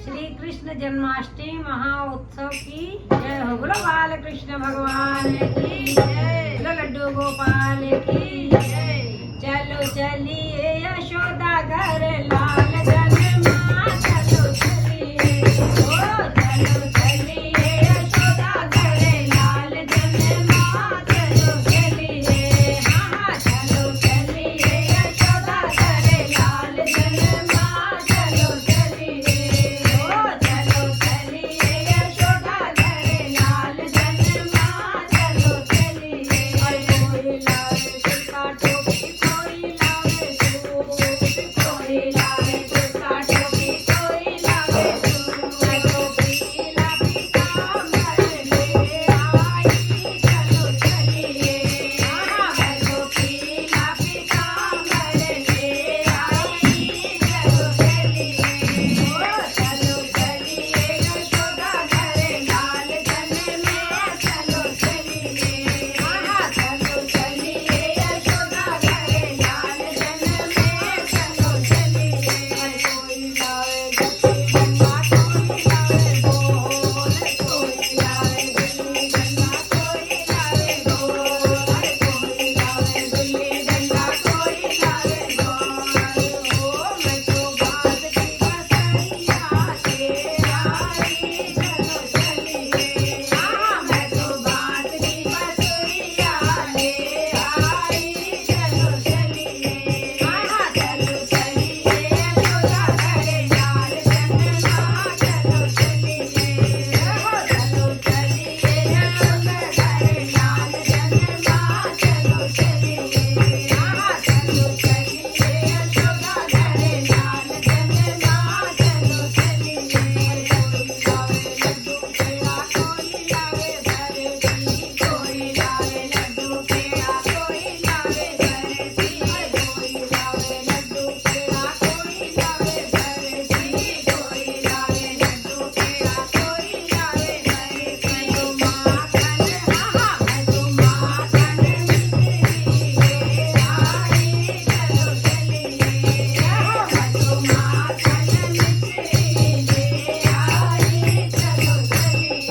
श्री कृष्ण जन्माष्टमी महोत्सव की जय हो। बोलो बाल कृष्ण भगवान की जय। बोलो लड्डू गोपाल की जय। चलो चलिए यशोदा घर लाल जन्मा, चलो चलिए ओ चलो चलिए यशोदा घर लाल जन्मा, चलो चलिए हाँ चलो चलिए यशोदा घर लाल जन्मा, चलो चलिए ओ चलो चलिए यशोदा घर लाल जन्मा, चलो चलिए। कोई लावे सुता टोपी, कोई लावे सूट, कोई लावे सुता टोपी, कोई लावे सूट, टोपी लापी कामर ले आई, चलो चलिए हाँ टोपी लापी कामर ले आई, चलो चलिए ओ चलो चलिए यशोदा घर लाल जन्मे, चलो चलिए हाँ चलो चलिए यशोदा घर लाल जन्मे, चलो चलिए। कोई लावे गट्टी गन्ना, कोई लावे बोल, कोई लावे गुल्ली डंडा, कोई लावे गोल, कोई लावे गुल्ली डंडा, कोई लावे गोल। ओ मैं तो बात की बसैया के आई, चलो चलिए हाँ मैं तो बात की बसैया ले आई, चलो चलिए हाँ चलो चलिए यशोदा घर लाल जन्मा, चलो चलिए हो चलो चलिए यशोदा घर लाल जन्मा, चलो चलिए हाँ चलो चलिए यशोदा घर लाल जन्मा, चलो चलिए। कोई लावे लड्डू पेड़ा, कोई लावे बर्फी, कोई लावे लड्डू पेड़ा, कोई लावे बर्फी, कोई लावे लड्डू पेड़ा, कोई लावे बर्फी, कोई लावे लड्डू पेड़ा, कोई लावे बर्फी। मैं तो माखन हाँ मैं तो माखन मिश्री ले आई, चलो चलिए हो मैं तो माखन मिश्री ले आई, चलो चलिए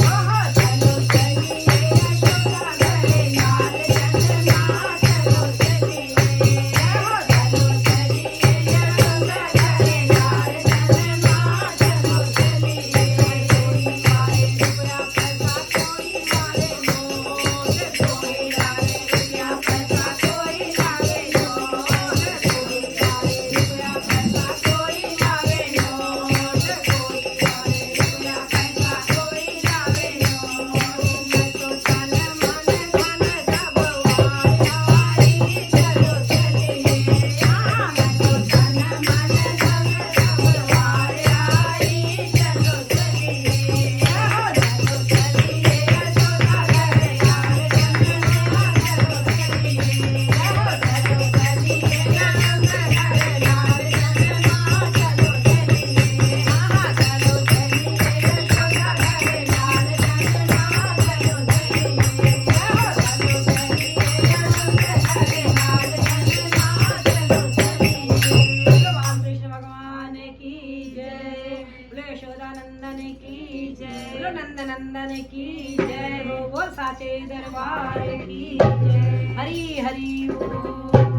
ओहो चलो चलिए यशोदा घर लाल जन्मा, चलो चलिए हो चलो चलिए यशोदा घर लाल जन्मा, चलो चलिए। कोई मारे रुपया पैसा, कोई मारे नोट, कोई लावे रुपया पैसा, कोई लावे नोट, कोई लावे रुपया पैसा, कोई लावे नोट, कोई लावे रुपया पैसा, कोई लावे नोट। मैं तो तन मन धन सब वाई, चलो चलिए हाँ मैं तो तन मन धन सब वाई, चलो चलिए हो चलो चलिए यशोदा घर लाल जन्मा, चलो चलिए हो चलो चलिए यशोदा घर लाल जन्मा, चलो चलिए हाँ चलो चलिए यशोदा घर लाल जन्मा, चलो चलिए हो चलो चलिए यशोदा घर लाल जन्मा, चलो चलिए। बोलो रामकृष्ण भगवान की जय। बोलो यशोदानंदन की जय। बोलो नंदनंदन की जय हो। बोल साचे दरबार की जय। हरि हरि बोल।